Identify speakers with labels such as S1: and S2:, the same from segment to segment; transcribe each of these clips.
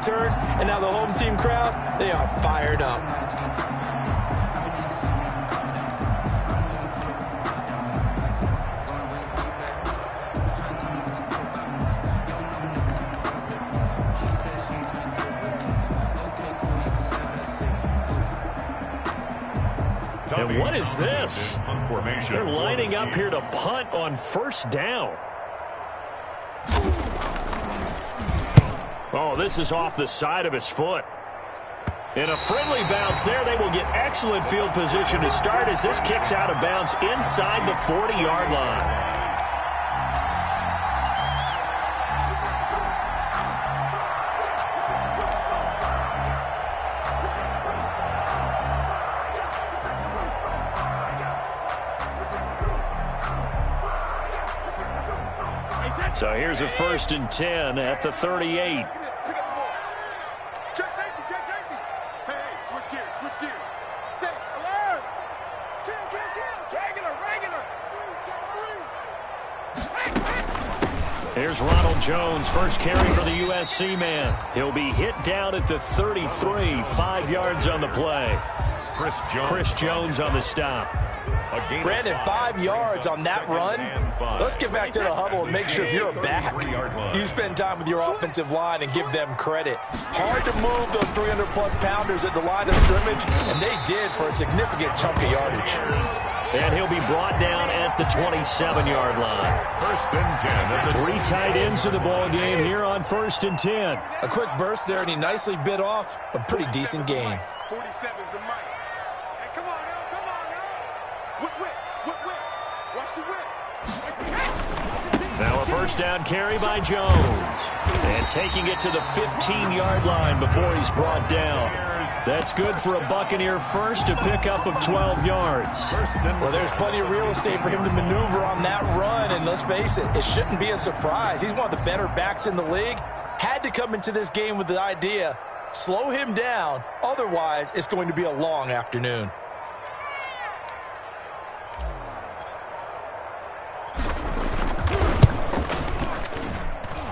S1: return, and now the home team crowd, they are fired up.
S2: And what is this? They're lining up here to punt on first down. Oh, this is off the side of his foot. And a friendly bounce there. They will get excellent field position to start as this kicks out of bounds inside the 40-yard line. So here's a 1st and 10 at the 38. Here's Ronald Jones, first carry for the USC man. He'll be hit down at the 33, 5 yards on the play. Chris Jones on the stop.
S1: Brandon, 5 yards on that run. Let's get back to the huddle and make sure if you're a back, you spend time with your offensive line and give them credit. Hard to move those 300-plus pounders at the line of scrimmage, and they did for a significant chunk of yardage.
S2: And he'll be brought down at the 27-yard line.
S3: 1st and 10.
S2: 3 tight ends in the ball game here on 1st and 10.
S1: A quick burst there, and he nicely bit off a pretty decent gain.
S4: 47 is the mic. Hey, come on now, come on now. Whip. Watch the whip.
S2: Now a first down carry by Jones. And taking it to the 15-yard line before he's brought down. That's good for a Buccaneer first, a pickup of 12 yards.
S1: Well, there's plenty of real estate for him to maneuver on that run, and let's face it, it shouldn't be a surprise. He's one of the better backs in the league. Had to come into this game with the idea, slow him down, otherwise it's going to be a long afternoon.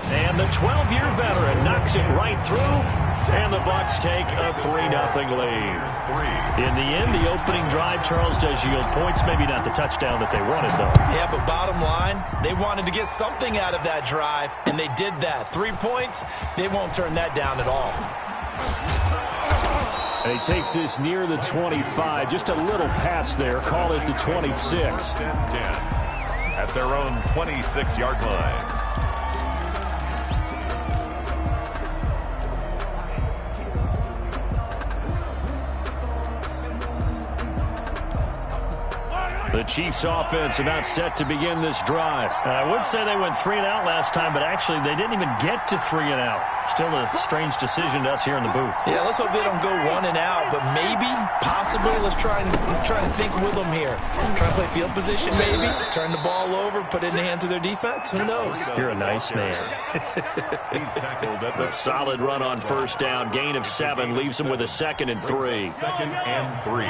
S2: And the 12-year veteran knocks it right through. And the Bucs take a 3-0 lead. In the end, the opening drive, Charles, does yield points. Maybe not the touchdown that they wanted, though.
S1: Yeah, but bottom line, they wanted to get something out of that drive, and they did that. 3 points, they won't turn that down at all.
S2: And he takes this near the 25. Just a little pass there. Call it the 26.
S3: 10 at their own 26-yard line.
S2: The Chiefs offense about set to begin this drive. I would say they went 3 and out last time, but actually they didn't even get to 3 and out. Still a strange decision to us here in the booth.
S1: Yeah, let's hope they don't go 1 and out, but maybe, possibly, let's try and think with them here. Try to play field position, maybe. Turn the ball over, put it in the hands of their defense. Who knows?
S2: You're a nice man. But solid run on first down. Gain of 7 leaves them with a 2nd and 3.
S3: 2nd and 3.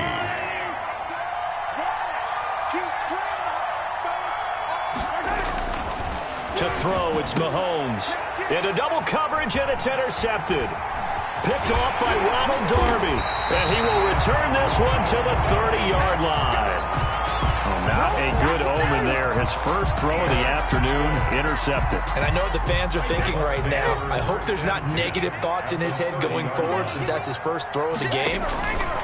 S2: To throw, it's Mahomes. Into double coverage, and it's intercepted. Picked off by Ronald Darby. And he will return this one to the 30-yard line. Not a good omen there. His first throw of the afternoon, intercepted.
S1: And I know what the fans are thinking right now. I hope there's not negative thoughts in his head going forward since that's his first throw of the game.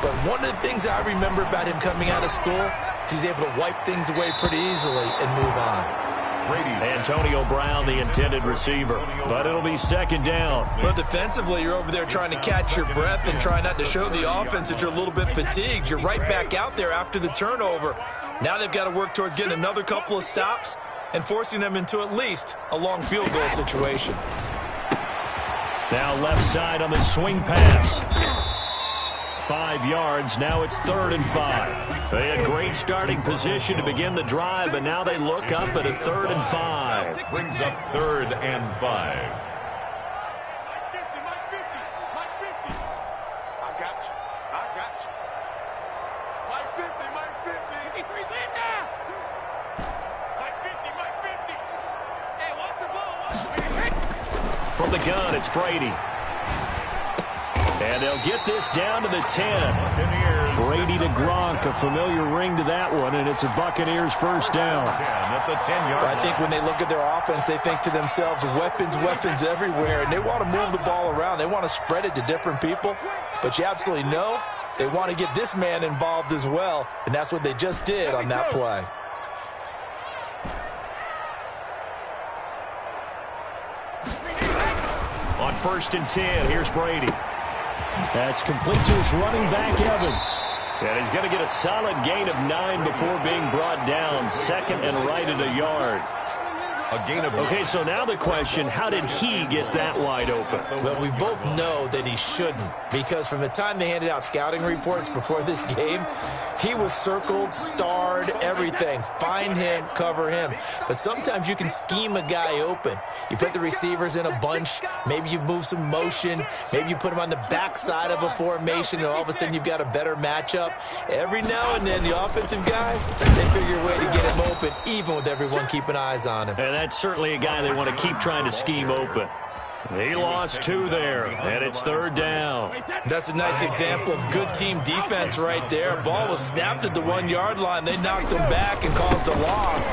S1: But one of the things I remember about him coming out of school is he's able to wipe things away pretty easily and move on.
S2: Antonio Brown, the intended receiver. But it'll be 2nd down.
S1: Well, defensively, you're over there trying to catch your breath and try not to show the offense that you're a little bit fatigued. You're right back out there after the turnover. Now they've got to work towards getting another couple of stops and forcing them into at least a long field goal situation.
S2: Now left side on the swing pass. 5 yards. Now it's 3rd and 5. They had great starting position to begin the drive, but now they look up at a 3rd and 5.
S3: Brings up 3rd and 5.
S2: From the gun, it's Brady. And they'll get this down to the 10. Brady to Gronk, a familiar ring to that one, and it's a Buccaneers first down.
S3: At the 10-yard line.
S1: I think when they look at their offense, they think to themselves, weapons, weapons everywhere, and they want to move the ball around. They want to spread it to different people, but you absolutely know they want to get this man involved as well, and that's what they just did on that play.
S2: On 1st and 10, here's Brady. That's complete to his running back, Evans. And he's going to get a solid gain of 9 before being brought down. 2nd and right at a yard.
S3: A gain of...
S2: Okay, so now the question, how did he get that wide open?
S1: Well, we both know that he shouldn't, because from the time they handed out scouting reports before this game, he was circled, starred, everything. Find him, cover him. But sometimes you can scheme a guy open. You put the receivers in a bunch. Maybe you move some motion. Maybe you put him on the backside of a formation, and all of a sudden you've got a better matchup. Every now and then, the offensive guys, they figure a way to get him open, even with everyone keeping eyes on him.
S2: And that's certainly a guy they want to keep trying to scheme open. He lost 2 there, and it's 3rd down.
S1: That's a nice example of good team defense right there. Ball was snapped at the 1-yard line. They knocked him back and caused a loss.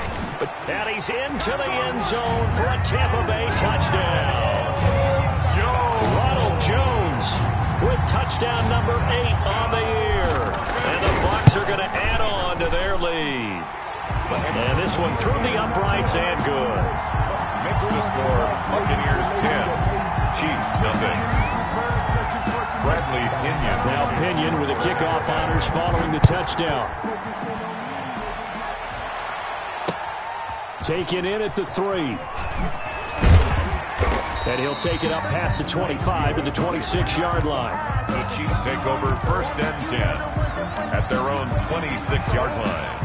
S2: And he's into the end zone for a Tampa Bay touchdown. Ronald Jones with touchdown number 8 on the year. And the Bucs are going to add on to their lead. And this one through the uprights and good.
S3: Makes the score Buccaneers 10, Chiefs nothing. Bradley Pinion.
S2: Now Pinion with the kickoff honors following the touchdown. Taken in at the 3. And he'll take it up past the 25 to the 26-yard line.
S3: The Chiefs take over 1st and 10 at their own 26-yard line.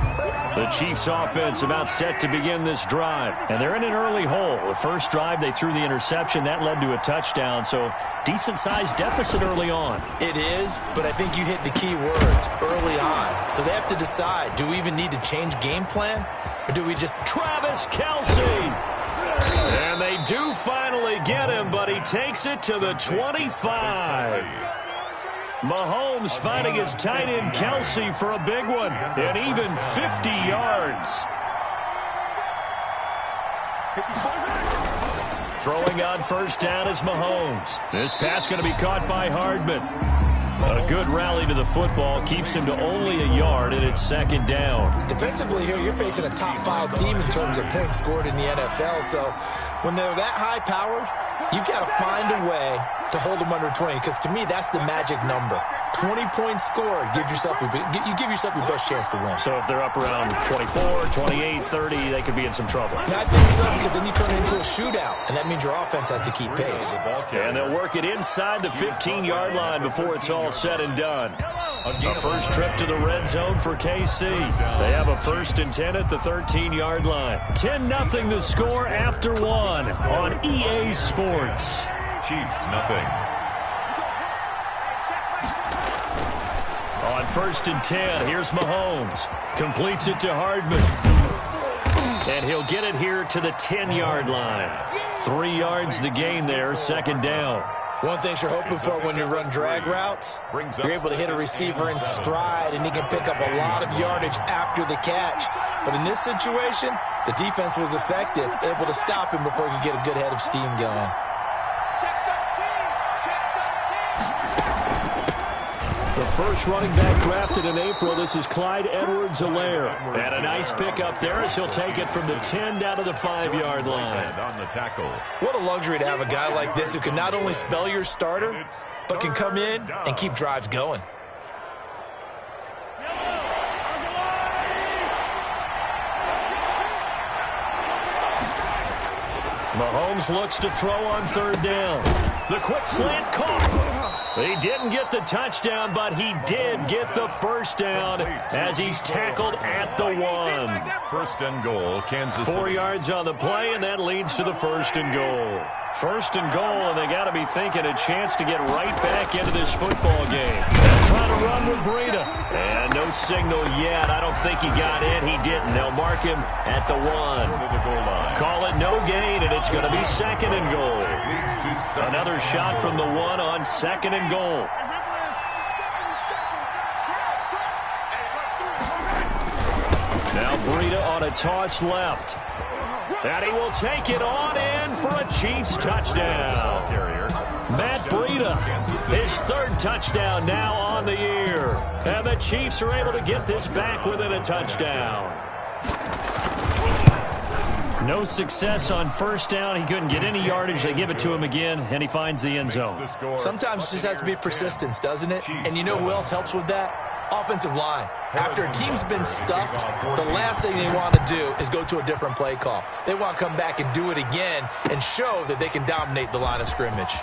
S2: The Chiefs offense about set to begin this drive. And they're in an early hole. The first drive, they threw the interception. That led to a touchdown. So decent-sized deficit early on.
S1: It is, but I think you hit the key words early on. So they have to decide, do we even need to change game plan? Or do we just...
S2: Travis Kelce! And they do finally get him, but he takes it to the 25. Mahomes finding his tight end Kelce for a big one, and even 50 yards. Throwing on 1st down is Mahomes. This pass going to be caught by Hardman. A good rally to the football keeps him to only a yard, and it's 2nd down.
S1: Defensively here, you're facing a top 5 team in terms of points scored in the NFL, so when they're that high-powered, you've got to find a way to hold them under 20, because to me, that's the magic number. 20 points scored, you give yourself your best chance to win.
S2: So if they're up around 24, 28, 30, they could be in some trouble.
S1: Yeah, I think so, because then you turn it into a shootout, and that means your offense has to keep pace.
S2: And they'll work it inside the 15-yard line before it's all said and done. A first trip to the red zone for KC. They have a 1st and 10 at the 13-yard line. 10-0 the score after 1 on EA Sports.
S3: Chiefs nothing.
S2: On 1st and 10, here's Mahomes. Completes it to Hardman. And he'll get it here to the 10-yard line. 3 yards the gain there, 2nd down.
S1: One thing you're hoping for when you run drag routes, you're able to hit a receiver in stride, and he can pick up a lot of yardage after the catch. But in this situation, the defense was effective, able to stop him before he could get a good head of steam going.
S2: The first running back drafted in April, this is Clyde Edwards-Helaire. And a nice pickup there as he'll take it from the 10 down to the 5-yard line.
S3: On the tackle.
S1: What a luxury to have a guy like this who can not only spell your starter, but can come in and keep drives going.
S2: Mahomes looks to throw on 3rd down. The quick slant caught. He didn't get the touchdown, but he did get the 1st down as he's tackled at the 1.
S3: 1st and goal, Kansas City.
S2: 4 yards on the play, and that leads to the 1st and goal. 1st and goal, and they got to be thinking a chance to get right back into this football game. They're trying to run with Breida. And no signal yet. I don't think he got in. He didn't. They'll mark him at the 1. Call it no gain, and it's going to be 2nd and goal. Another shot from the 1 on 2nd and goal. Now Breida on a toss left. And he will take it on in for a Chiefs touchdown. Matt Breida, his third touchdown now on the year. And the Chiefs are able to get this back within a touchdown. No success on first down. He couldn't get any yardage. They give it to him again, and he finds the end zone.
S1: Sometimes it just has to be persistence, doesn't it? And you know who else helps with that? Offensive line. After a team's been stuffed, the last thing they want to do is go to a different play call. They want to come back and do it again and show that they can dominate the line of scrimmage.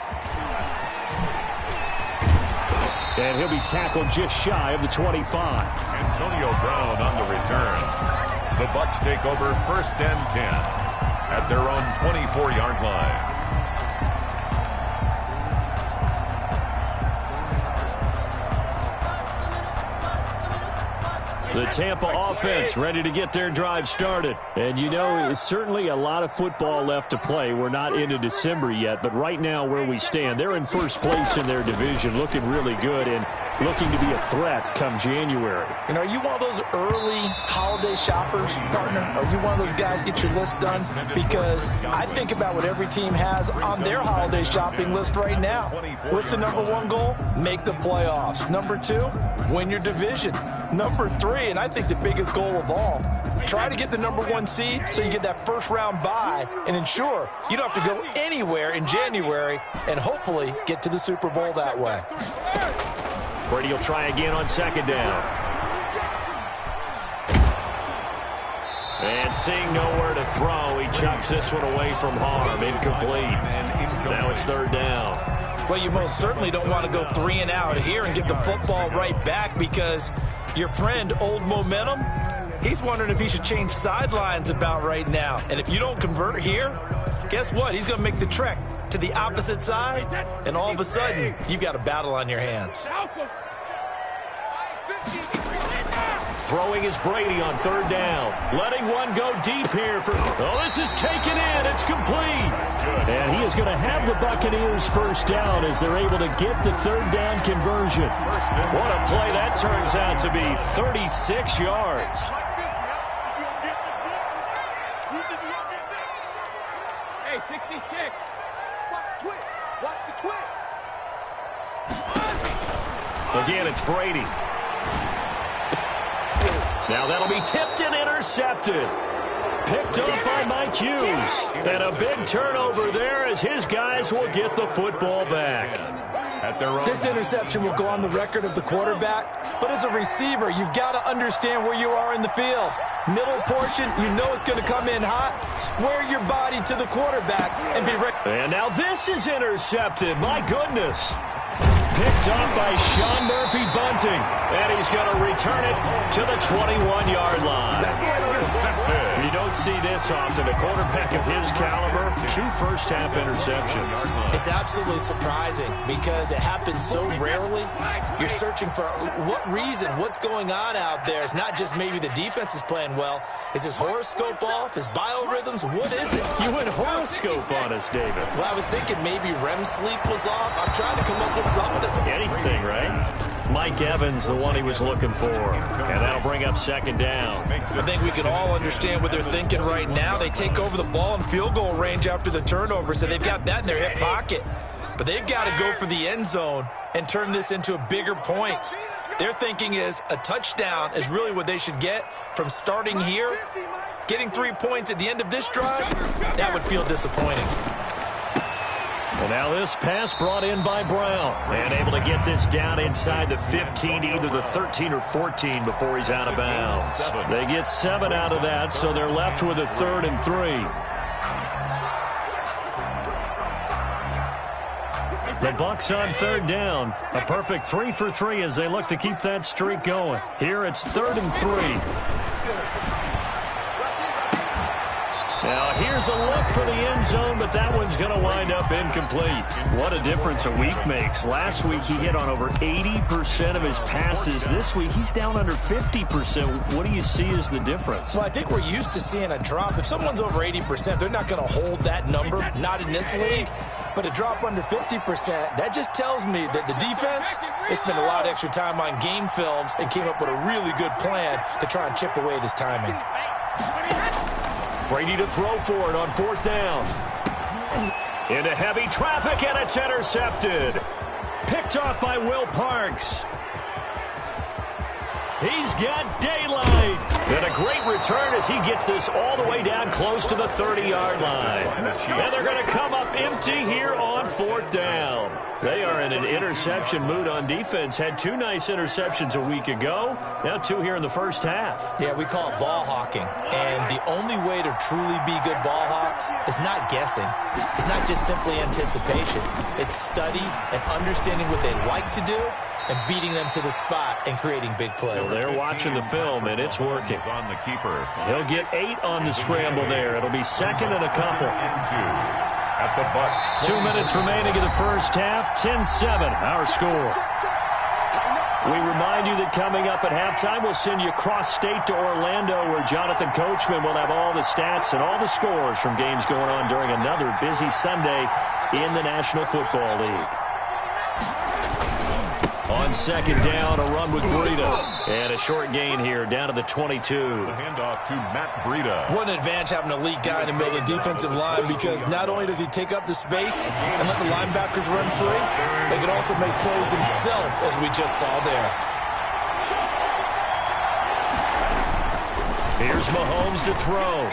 S2: And he'll be tackled just shy of the 25.
S3: Antonio Brown on the return. The Bucs take over first and 10 at their own 24-yard line.
S2: The Tampa offense ready to get their drive started. And you know, it's certainly a lot of football left to play. We're not into December yet, but right now where we stand, they're in first place in their division, looking really good and looking to be a threat come January.
S1: You know, are you one of those early holiday shoppers, partner? Are you one of those guys get your list done? Because I think about what every team has on their holiday shopping list right now. What's the number one goal? Make the playoffs. Number two, win your division. Number three, and I think the biggest goal of all, try to get the number one seed so you get that first round bye and ensure you don't have to go anywhere in January and hopefully get to the Super Bowl that way.
S2: Brady will try again on second down. And seeing nowhere to throw, he chucks this one away from harm. Incomplete. Now it's third down.
S1: Well, you most certainly don't want to go 3 and out here and give the football right back because your friend, Old Momentum, he's wondering if he should change sidelines about right now. And if you don't convert here, guess what? He's going to make the trek to the opposite side, and all of a sudden, you've got a battle on your hands.
S2: Throwing is Brady on third down. Letting one go deep here for... Oh, this is taken in. It's complete. And he is going to have the Buccaneers first down as they're able to get the third down conversion. What a play that turns out to be. 36 yards.
S4: Hey, 66. Watch the twitch. Watch the twitch.
S2: Again, it's Brady. Now that'll be tipped and intercepted. Picked up by Mike Hughes. And a big turnover there as his guys will get the football back.
S1: This interception will go on the record of the quarterback, but as a receiver, you've got to understand where you are in the field. Middle portion, you know it's going to come in hot. Square your body to the quarterback and be ready.
S2: And now this is intercepted. My goodness. Picked up by Sean Murphy Bunting. And he's going to return it to the 21-yard line. You don't see this often. A quarterback of his caliber, 2 first-half interceptions.
S1: It's absolutely surprising because it happens so rarely. You're searching for what reason, what's going on out there. It's not just maybe the defense is playing well. Is his horoscope off? His biorhythms? What is it?
S2: You went horoscope on us, David.
S1: Well, I was thinking maybe REM sleep was off. I'm trying to come up with something.
S2: Anything, right? Mike Evans, the one he was looking for. And that'll bring up second down.
S1: I think we can all understand what they're thinking right now. They take over the ball in field goal range after the turnover, so they've got that in their hip pocket. But they've got to go for the end zone and turn this into bigger points. Their thinking is a touchdown is really what they should get from starting here. Getting 3 points at the end of this drive, that would feel disappointing.
S2: Well, now this pass brought in by Brown. And able to get this down inside the 15, either the 13 or 14 before he's out of bounds. They get 7 out of that, so they're left with a 3rd and 3. The Bucs on third down. A perfect 3 for 3 as they look to keep that streak going. Here it's 3rd and 3. Now here's Here's a look for the end zone, but that one's going to wind up incomplete. What a difference a week makes. Last week he hit on over 80% of his passes. This week he's down under 50%. What do you see as the difference?
S1: Well, I think we're used to seeing a drop. If someone's over 80%, they're not going to hold that number, not in this league. But a drop under 50%, that just tells me that the defense, they spent a lot of extra time on game films and came up with a really good plan to try and chip away at his timing.
S2: Brady to throw for it on 4th down. Into heavy traffic, and it's intercepted. Picked off by Will Parks. He's got daylight. And a great return as he gets this all the way down close to the 30-yard line. And they're going to come up empty here on 4th down. They are in an interception mood on defense. Had 2 nice interceptions a week ago. Now 2 here in the first half.
S1: Yeah, we call it ball hawking. And the only way to truly be good ball hawks is not guessing. It's not just simply anticipation. It's study and understanding what they like to do and beating them to the spot and creating big plays.
S2: Well, they're watching the film, and it's working.
S3: On the keeper.
S2: He'll get 8 on the scramble there. It'll be second and a couple.
S3: At the Bucs.
S2: 2 minutes remaining in the first half. 10-7, our score. We remind you that coming up at halftime, we'll send you cross-state to Orlando, where Jonathan Coachman will have all the stats and all the scores from games going on during another busy Sunday in the National Football League. On 2nd down, a run with Breida. And a short gain here, down to the 22.
S3: The handoff to Matt Breida.
S1: What an advantage having a elite guy in the middle of the defensive line, because not only does he take up the space and let the linebackers run free, they can also make plays himself, as we just saw there.
S2: Here's Mahomes to throw.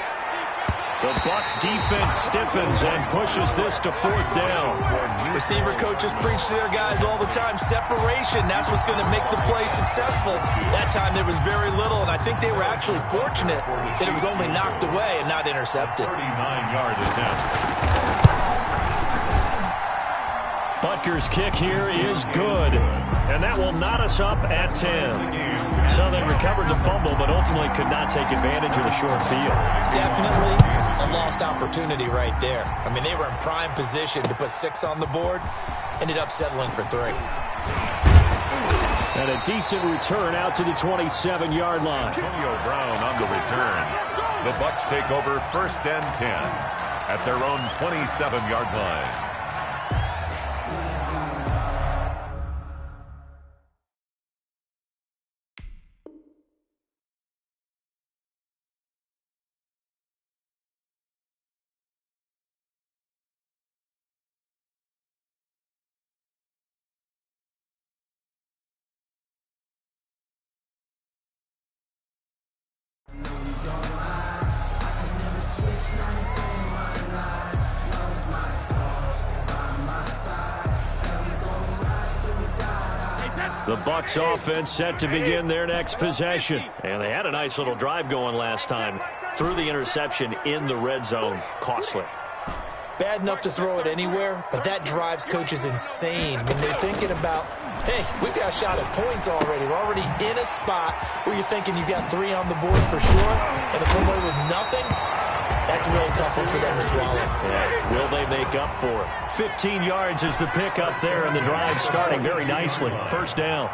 S2: The Bucs defense stiffens and pushes this to 4th down.
S1: Receiver coaches preach to their guys all the time. Separation, that's what's going to make the play successful. That time there was very little, and I think they were actually fortunate that it was only knocked away and not intercepted.
S3: 39-yard attempt.
S2: Butker's kick here is good, and that will knot us up at 10. So they recovered the fumble, but ultimately could not take advantage of the short field.
S1: Definitely a lost opportunity right there. I mean, they were in prime position to put 6 on the board, ended up settling for 3.
S2: And a decent return out to the 27-yard line.
S3: Antonio Brown on the return. The Bucs take over 1st and 10 at their own 27-yard line.
S2: The Bucs offense set to begin their next possession. And they had a nice little drive going last time. Threw the interception in the red zone. Costly.
S1: Bad enough to throw it anywhere, but that drives coaches insane when they're thinking about, hey, we got a shot at points already. We're already in a spot where you're thinking you got 3 on the board for sure, and to come away with nothing, that's a really tough one for them to swallow.
S2: Yes. Will they make up for it? 15 yards is the pickup there, and the drive starting very nicely. 1st down.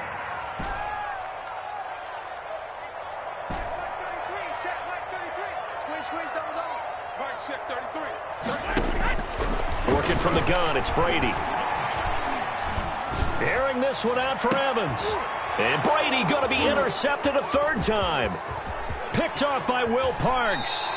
S2: Working from the gun, it's Brady. Airing this one out for Evans. And Brady going to be intercepted a 3rd time. Picked off by Will Parks.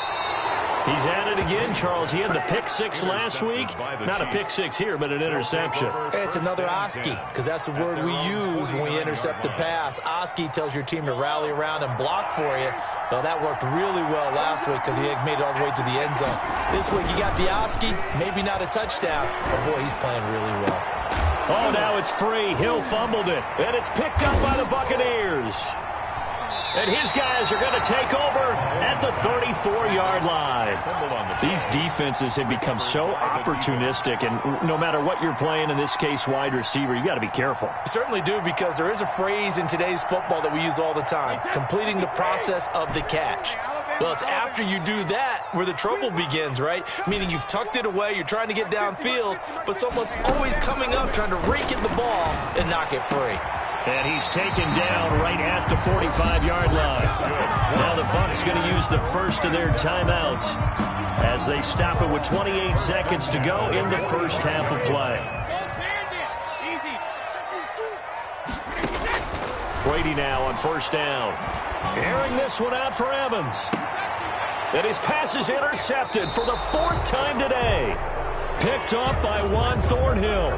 S2: He's at it again, Charles. He had the pick 6 last week. Not a pick 6 here, but an interception.
S1: It's another Oski, because that's the word we use when we intercept a pass. Oski tells your team to rally around and block for you. Well, that worked really well last week because he had made it all the way to the end zone. This week, you got the Oski, maybe not a touchdown, but boy, he's playing really well.
S2: Oh, now it's free. Hill fumbled it, and it's picked up by the Buccaneers. And his guys are going to take over at the 34-yard line. These defenses have become so opportunistic, and no matter what you're playing, in this case wide receiver, you got to be careful.
S1: You certainly do, because there is a phrase in today's football that we use all the time, completing the process of the catch. Well, it's after you do that where the trouble begins, right? Meaning you've tucked it away, you're trying to get downfield, but someone's always coming up trying to rake at the ball and knock it free.
S2: And he's taken down right at the 45-yard line. Now the Bucs going to use the first of their timeouts as they stop it with 28 seconds to go in the first half of play. Brady now on first down. Airing this one out for Evans. And his pass is intercepted for the 4th time today. Picked up by Juan Thornhill.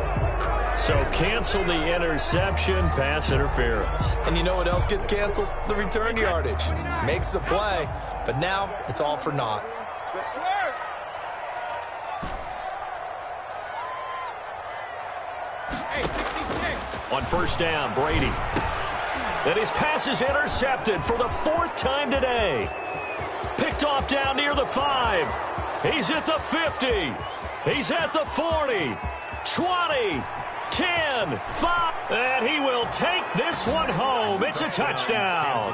S2: So cancel the interception, pass interference.
S1: And you know what else gets canceled? The return yardage. Makes the play, but now it's all for naught.
S2: On first down, Brady. And his pass is intercepted for the 4th time today. Picked off down near the 5. He's at the 50. He's at the 40. 20. 10, 5, and he will take this one home. It's a touchdown.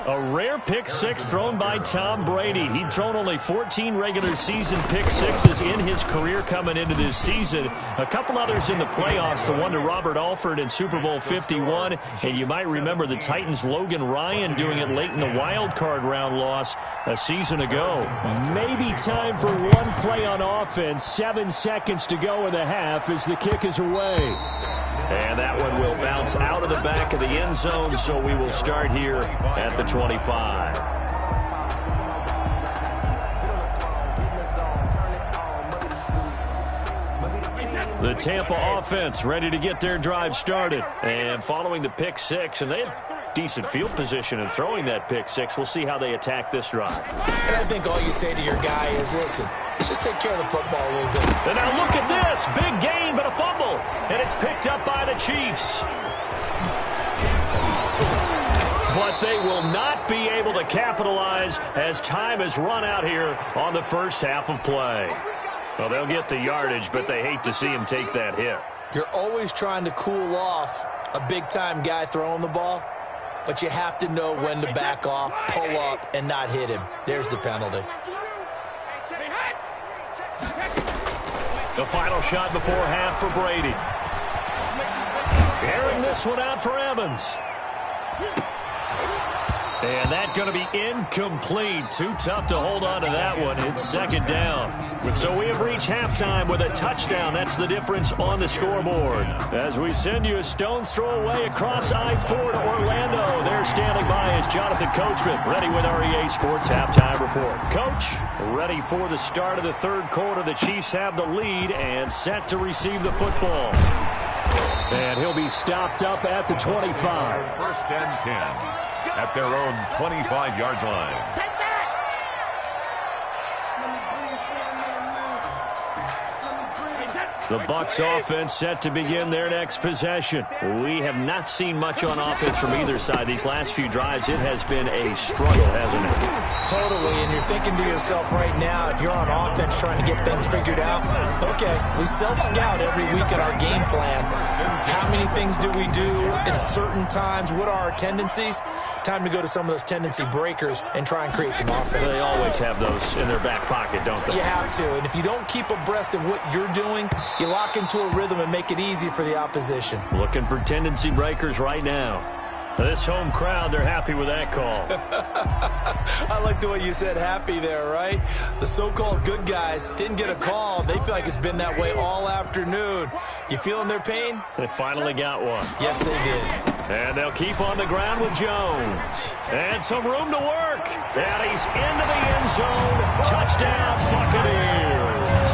S2: A rare pick six thrown by Tom Brady. He'd thrown only 14 regular season pick sixes in his career coming into this season. A couple others in the playoffs, the one to Robert Alford in Super Bowl 51, and you might remember the Titans' Logan Ryan doing it late in the wild card round loss a season ago. Maybe time for one play on offense. 7 seconds to go in the half as the kick is away. And that one will bounce out of the back of the end zone, so we will start here at the 25. The Tampa offense ready to get their drive started. And following the pick six, and they had decent field position in throwing that pick six. We'll see how they attack this drive.
S1: And I think all you say to your guy is, listen, let's just take care of the football a little bit.
S2: And now look at this. Big gain, but a fumble. And it's picked up by the Chiefs. But they will not be able to capitalize as time has run out here on the first half of play. Well, they'll get the yardage, but they hate to see him take that hit.
S1: You're always trying to cool off a big-time guy throwing the ball, but you have to know when to back off, pull up, and not hit him. There's the penalty.
S2: The final shot before half for Brady. Airing this one out for Evans. And that's going to be incomplete. Too tough to hold on to that one. It's second down. And so we have reached halftime with a touchdown. That's the difference on the scoreboard. As we send you a stone's throw away across I-4 to Orlando. There standing by is Jonathan Coachman, ready with our EA Sports Halftime Report. Coach, ready for the start of the third quarter. The Chiefs have the lead and set to receive the football. And he'll be stopped up at the 25.
S3: First and 10. At their own 25-yard line.
S4: Take that!
S2: The Bucs offense set to begin their next possession. We have not seen much on offense from either side these last few drives. It has been a struggle, hasn't it?
S1: Totally, and you're thinking to yourself right now, if you're on offense trying to get things figured out, okay, we self-scout every week at our game plan. How many things do we do at certain times? What are our tendencies? Time to go to some of those tendency breakers and try and create some offense.
S2: They always have those in their back pocket, don't they?
S1: You have to, and if you don't keep abreast of what you're doing, you lock into a rhythm and make it easy for the opposition.
S2: Looking for tendency breakers right now. This home crowd, they're happy with that call.
S1: I like the way you said happy there, right? The so-called good guys didn't get a call. They feel like it's been that way all afternoon. You feeling their pain?
S2: They finally got one.
S1: Yes, they did.
S2: And they'll keep on the ground with Jones. And some room to work. And he's into the end zone. Touchdown, Buccaneers.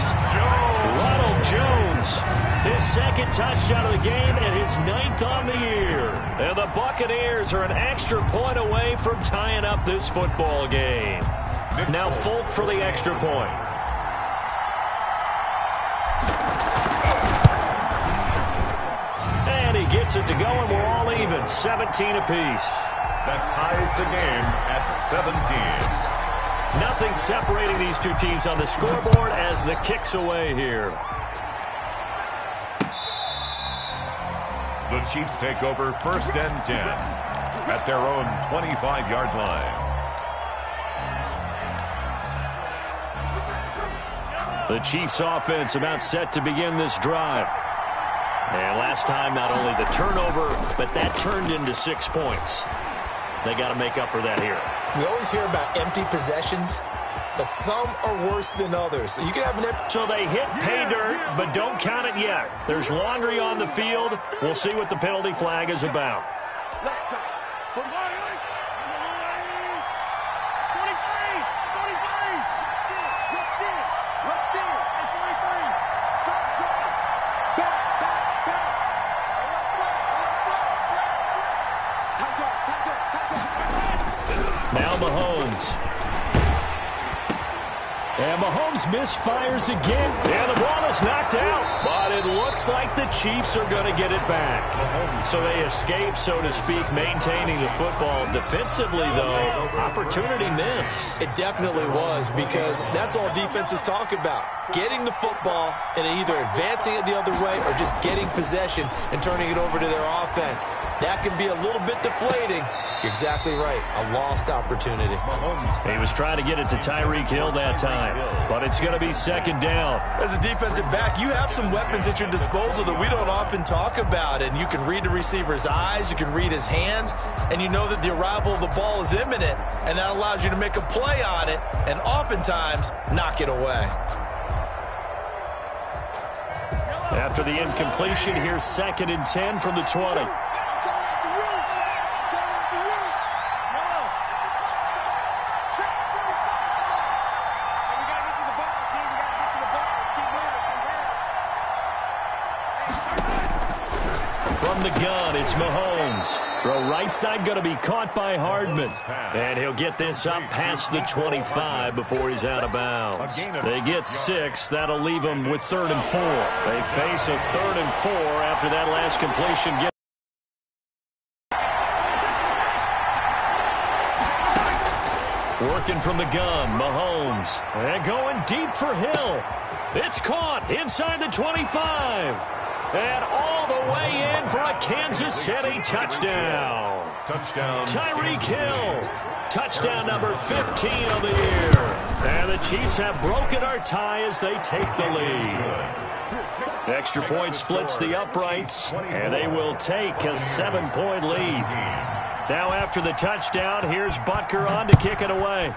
S2: Ronald Jones, his second touchdown of the game and his 9th on the year. And the Buccaneers are an extra point away from tying up this football game. Now Folk for the extra point. And he gets it to go, and we're all even, 17 apiece.
S3: That ties the game at 17.
S2: Nothing separating these two teams on the scoreboard as the kick's away here.
S3: The Chiefs take over first and 10 at their own 25-yard line.
S2: The Chiefs offense about set to begin this drive. And last time, not only the turnover, but that turned into 6 points. They got to make up for that here.
S1: We always hear about empty possessions, but some are worse than others. You can have an empty.
S2: So they hit pay dirt, but don't count it yet. There's laundry on the field. We'll see what the penalty flag is about.
S4: Let's go.
S2: Now Mahomes. And Mahomes misfires again. And the ball is knocked out. But it looks like the Chiefs are going to get it back. So they escape, so to speak, maintaining the football. Defensively, though, opportunity miss.
S1: It definitely was, because that's all defenses talk about. Getting the football and either advancing it the other way or just getting possession and turning it over to their offense. That can be a little bit deflating. You're exactly right. A lost opportunity.
S2: He was trying to get it to Tyreek Hill that time, but it's going to be second down.
S1: As a defensive back, you have some weapons at your disposal that we don't often talk about, and you can read the receiver's eyes, you can read his hands, and you know that the arrival of the ball is imminent, and that allows you to make a play on it and oftentimes knock it away.
S2: After the incompletion, here's 2nd and 10 from the 20. From the gun, it's Mahomes. Throw right side going to be caught by Hardman. And he'll get this up past the 25 before he's out of bounds. They get 6. That'll leave them with 3rd and 4. They face a 3rd and 4 after that last completion. Working from the gun, Mahomes. And going deep for Hill. It's caught inside the 25. And all the way in for a Kansas City touchdown.
S3: Touchdown.
S2: Tyreek Hill. Touchdown number 15 of the year. And the Chiefs have broken our tie as they take the lead. The extra point splits the uprights, and they will take a 7-point lead. Now after the touchdown, here's Butker on to kick it away.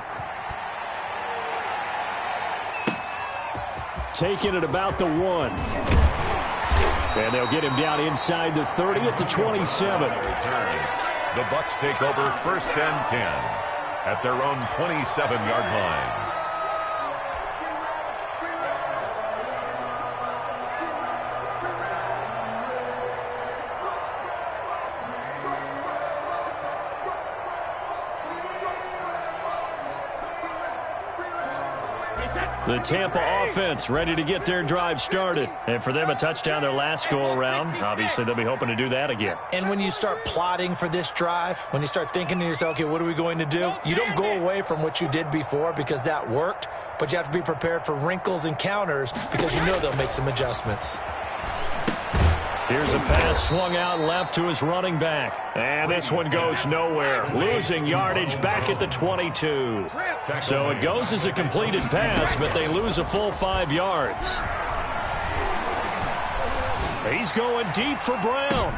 S2: Taking it about the 1. And they'll get him down inside the 30 at the 27.
S3: The Bucs take over 1st and 10 at their own 27-yard line.
S2: The Tampa offense ready to get their drive started. And for them, a touchdown their last go-around. Obviously, they'll be hoping to do that again.
S1: And when you start plotting for this drive, when you start thinking to yourself, okay, what are we going to do? You don't go away from what you did before because that worked, but you have to be prepared for wrinkles and counters because you know they'll make some adjustments.
S2: Here's a pass swung out left to his running back. And this one goes nowhere. Losing yardage back at the 22. So it goes as a completed pass, but they lose a full 5 yards. He's going deep for Brown.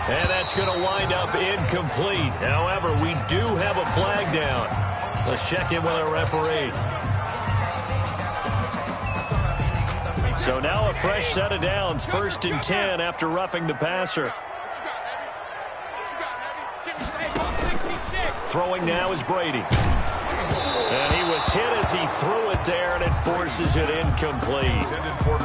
S2: And that's going to wind up incomplete. However, we do have a flag down. Let's check in with our referee. So now a fresh set of downs, 1st and 10 after roughing the passer. Throwing now is Brady. And he was hit as he threw it there, and it forces it incomplete.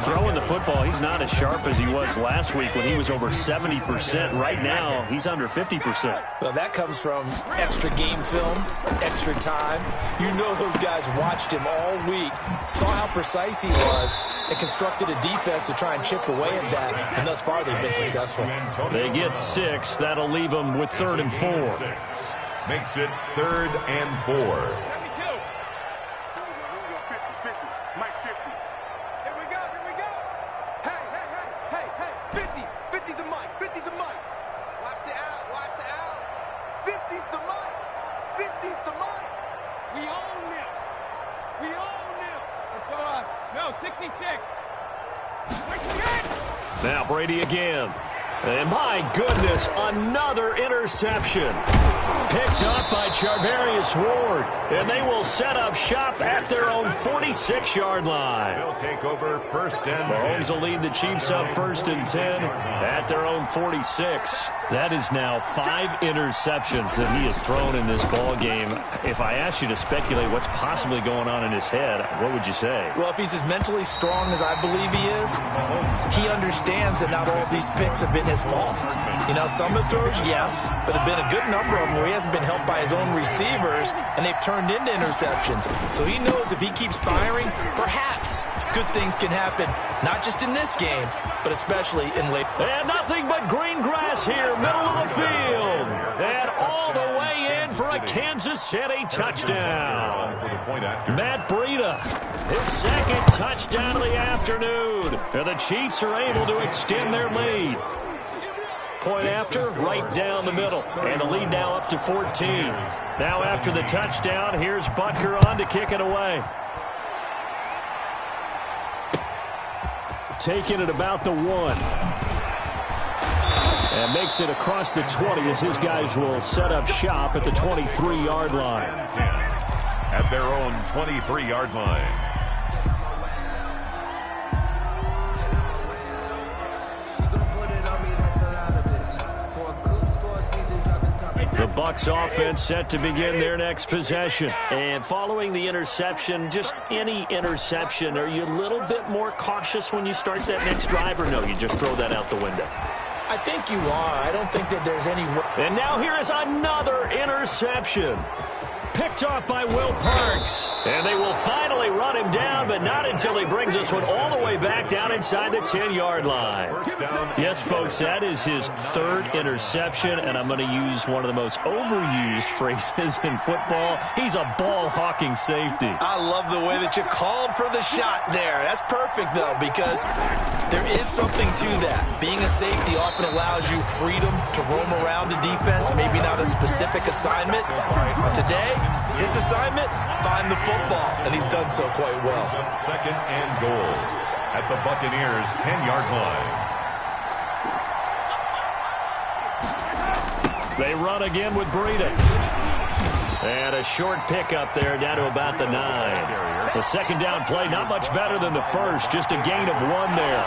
S2: Throwing the football, he's not as sharp as he was last week when he was over 70%. Right now, he's under 50%.
S1: Well, that comes from extra game film, extra time. You know those guys watched him all week, saw how precise he was, and constructed a defense to try and chip away at that, and thus far they've been successful.
S2: They get 6. That'll leave them with 3rd and 4.
S3: Makes it 3rd and 4.
S4: No, 66.
S2: Now Brady again. And my goodness, another interception. Picked up by Charvarius Ward. And they will set up shop at their own 46-yard line.
S3: They'll take over first and 10.
S2: Mahomes will lead the Chiefs up first and 10 at their own 46. That is now 5 interceptions that he has thrown in this ball game. If I asked you to speculate what's possibly going on in his head, what would you say?
S1: Well, if he's as mentally strong as I believe he is, he understands that not all of these picks have been his fault. You know, some of the throws, yes, but there have been a good number of them where he hasn't been helped by his own receivers, and they've turned into interceptions. So he knows if he keeps firing, perhaps good things can happen, not just in this game, but especially in late.
S2: And nothing but green grass here, middle of the field. And all the way in for a Kansas City touchdown. Matt Breida, his second touchdown of the afternoon. And the Chiefs are able to extend their lead. Point after, right down the middle. And the lead now up to 14. Now after the touchdown, here's Butker on to kick it away. Taking it about the 1. And makes it across the 20 as his guys will set up shop at the 23-yard line.
S3: At their own 23-yard line.
S2: The Bucs offense set to begin their next possession. And following the interception, just any interception, are you a little bit more cautious when you start that next drive, or no, you just throw that out the window?
S1: I think you are. I don't think that there's any...
S2: And now here is another interception. Picked off by Will Parks. And they will finally run him down, but not until he brings this one all the way back down inside the 10-yard line. Yes, folks, that is his 3rd interception, and I'm going to use one of the most overused phrases in football. He's a ball-hawking safety.
S1: I love the way that you called for the shot there. That's perfect, though, because there is something to that. Being a safety often allows you freedom to roam around the defense, maybe not a specific assignment. Today, his assignment, find the football, and he's done so quite well.
S3: Second and goal at the Buccaneers' 10-yard line.
S2: They run again with Breida. And a short pickup there down to about the 9. The second down play, not much better than the first, just a gain of 1 there.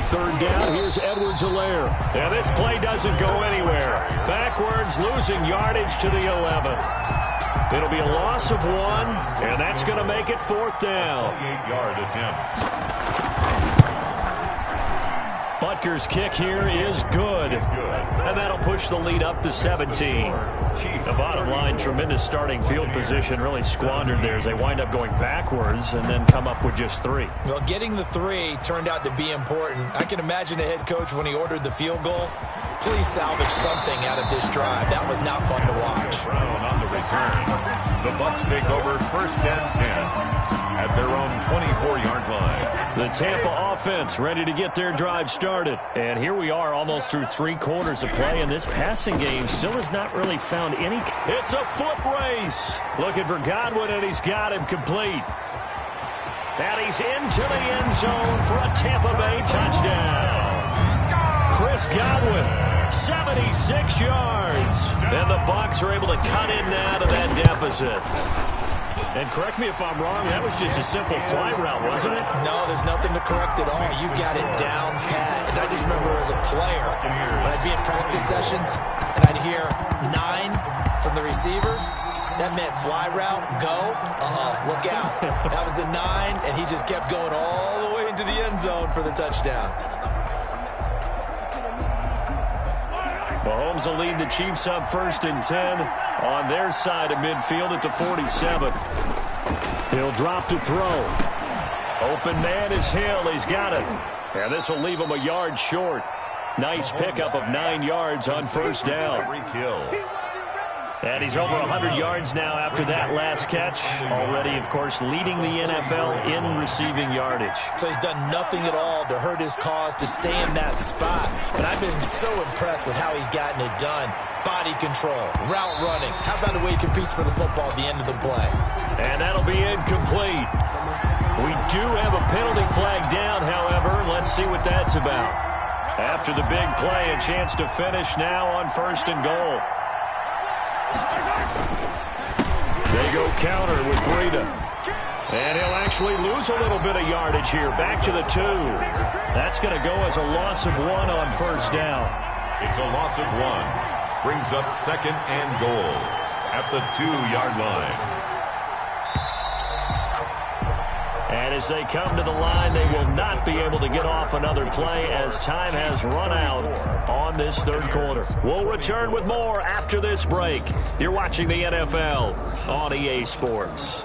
S2: Third down, here's Edwards-Helaire. And this play doesn't go anywhere. Backwards, losing yardage to the 11. It'll be a loss of 1, and that's going to make it 4th down.
S3: 8-yard attempt.
S2: Butker's kick here is good. And that'll push the lead up to 17. The bottom line, tremendous starting field position, really squandered there as they wind up going backwards and then come up with just 3.
S1: Well, getting the 3 turned out to be important. I can imagine the head coach when he ordered the field goal. Please salvage something out of this drive. That was not fun to watch.
S3: Brown on the return. The Bucs take over first and 10 at their own 24-yard line.
S2: The Tampa offense ready to get their drive started. And here we are almost through 3 quarters of play, and this passing game still has not really found any. It's a foot race. Looking for Godwin, and he's got him complete. And he's into the end zone for a Tampa Bay touchdown. Chris Godwin, 76 yards. And the Bucs are able to cut in now to that deficit. And correct me if I'm wrong, that was just a simple fly route, wasn't it?
S1: No, there's nothing to correct at all. You got it down pat. And I just remember as a player, when I'd be in practice sessions, and I'd hear 9 from the receivers, that meant fly route, go, look out. That was the 9, and he just kept going all the way into the end zone for the touchdown.
S2: Mahomes will lead the Chiefs up first and 10 on their side of midfield at the 47. He'll drop to throw. Open man is Hill. He's got it. And this will leave him a yard short. Nice pickup of 9 yards on first down. And he's over 100 yards now after that last catch. Already, of course, leading the NFL in receiving yardage.
S1: So he's done nothing at all to hurt his cause to stay in that spot. But I've been so impressed with how he's gotten it done. Body control, route running. How about the way he competes for the football at the end of the play?
S2: And that'll be incomplete. We do have a penalty flag down, however. Let's see what that's about. After the big play, a chance to finish now on 1st and goal. They go counter with Breida. And he'll actually lose a little bit of yardage here. Back to the 2. That's going to go as a loss of 1 on 1st down.
S3: It's a loss of 1. Brings up 2nd and goal at the 2-yard line.
S2: And as they come to the line, they will not be able to get off another play as time has run out on this 3rd quarter. We'll return with more after this break. You're watching the NFL on EA Sports.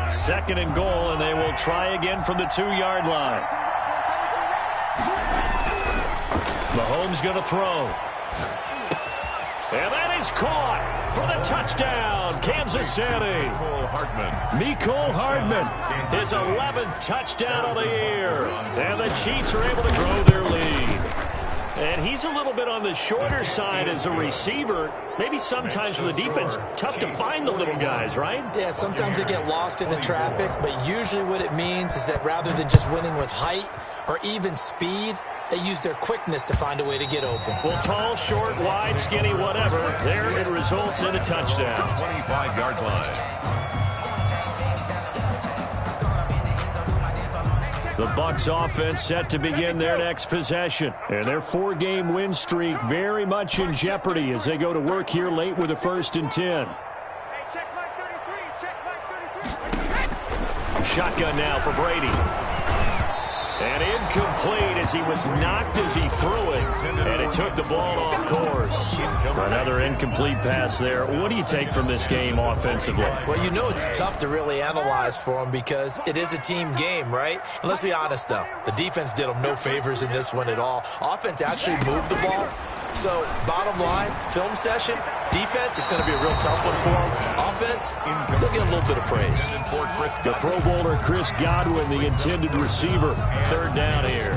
S2: 2nd and goal, and they will try again from the 2-yard line. Mahomes going to throw. And that is caught for the touchdown, Kansas City. Mecole Hardman, his 11th touchdown of the year. And the Chiefs are able to grow their lead. And he's a little bit on the shorter side as a receiver. Maybe sometimes for the defense, tough to find the little guys, right?
S1: Yeah, sometimes they get lost in the traffic, but usually what it means is that rather than just winning with height or even speed, they use their quickness to find a way to get open.
S2: Well, tall, short, wide, skinny, whatever. There it results in a touchdown.
S3: 25-yard line.
S2: The Bucs offense set to begin their next possession. And their 4-game win streak very much in jeopardy as they go to work here late with a 1st and 10.
S4: Check Mike 33. Check Mike 33.
S2: Shotgun now for Brady. And incomplete as he was knocked as he threw it. And it took the ball off course. Another incomplete pass there. What do you take from this game offensively?
S1: Well, you know it's tough to really analyze for them because it is a team game, right? And let's be honest, though. The defense did them no favors in this one at all. Offense actually moved the ball. So, bottom line, film session, defense, it's going to be a real tough one for them. Offense, they'll get a little bit of praise.
S2: The Pro Bowler Chris Godwin, the intended receiver. 3rd down here.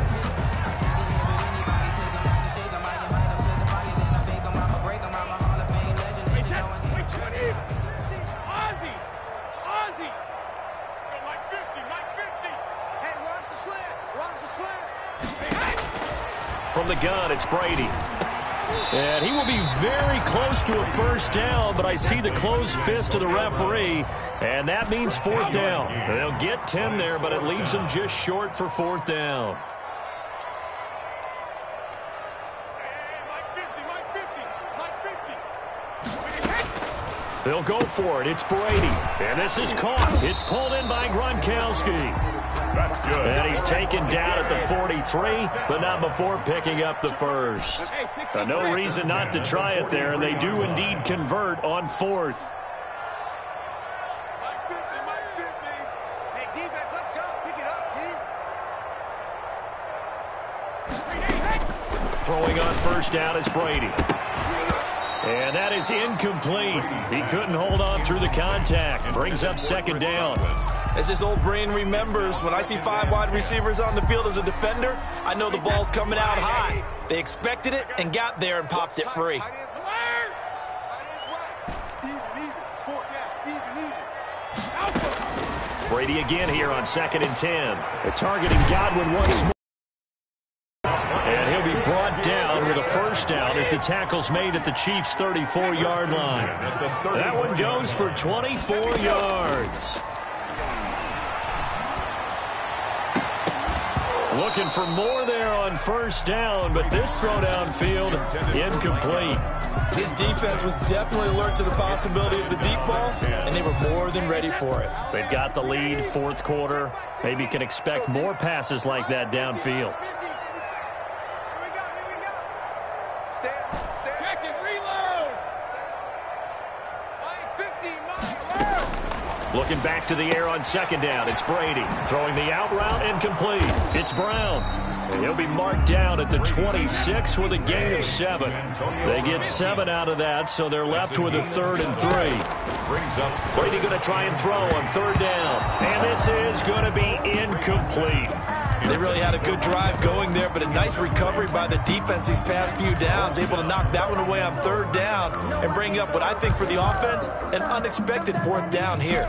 S2: From the gun, it's Brady. And he will be very close to a 1st down, but I see the closed fist of the referee, and that means 4th down. They'll get 10 there, but it leaves them just short for 4th down. They'll go for it. It's Brady. And this is caught. It's pulled in by Gronkowski.
S3: That's good.
S2: And he's taken down at the 43, but not before picking up the 1st. No reason not to try it there, and they do indeed convert on 4th.
S4: Hey, defense, let's go. Pick it up, G.
S2: Throwing on 1st down is Brady. And that is incomplete. He couldn't hold on through the contact. Brings up 2nd down.
S1: As his old brain remembers, when I see 5 wide receivers on the field as a defender, I know the ball's coming out high. They expected it and got there and popped it free.
S2: Brady again here on 2nd and 10. They're targeting Godwin once more. And he'll be brought down with a 1st down as the tackle's made at the Chiefs' 34-yard line. That one goes for 24 yards. Looking for more there on 1st down, but this throw downfield, incomplete.
S1: This defense was definitely alert to the possibility of the deep ball, and they were more than ready for it.
S2: They've got the lead, 4th quarter. Maybe you can expect more passes like that downfield. Looking back to the air on second down. It's Brady throwing the out route and complete. It's Brown. And he'll be marked down at the 26 with a gain of 7. They get 7 out of that, so they're left with a 3rd and 3. Brady going to try and throw on 3rd down. And this is going to be incomplete.
S1: They really had a good drive going there, but a nice recovery by the defense these past few downs, able to knock that one away on 3rd down and bring up what I think for the offense, an unexpected 4th down here.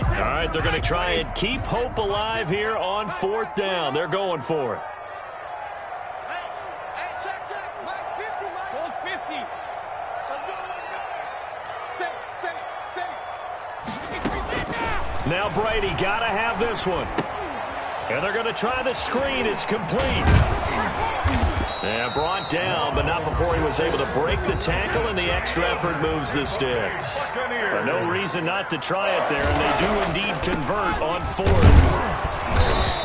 S2: All right, they're going to try and keep hope alive here on 4th down. They're going for it.
S4: Hey, check. Mike 50, Mike. Hold 50. Let's go. Set it.
S2: Now Brady got to have this one. And they're going to try the screen. It's complete. And brought down, but not before he was able to break the tackle, and the extra effort moves the sticks. But no reason not to try it there, and they do indeed convert on 4th.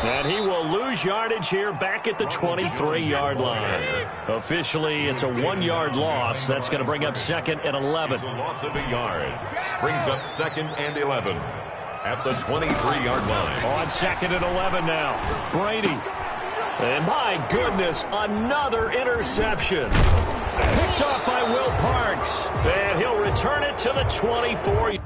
S2: And he will lose yardage here back at the 23-yard line. Officially, it's a 1-yard loss. That's going to bring up 2nd and 11.
S3: A loss of a yard. Brings up 2nd and 11 at the 23-yard line.
S2: On 2nd and 11 now. Brady. And my goodness, another interception. Picked off by Will Parks. And he'll return it to the 24.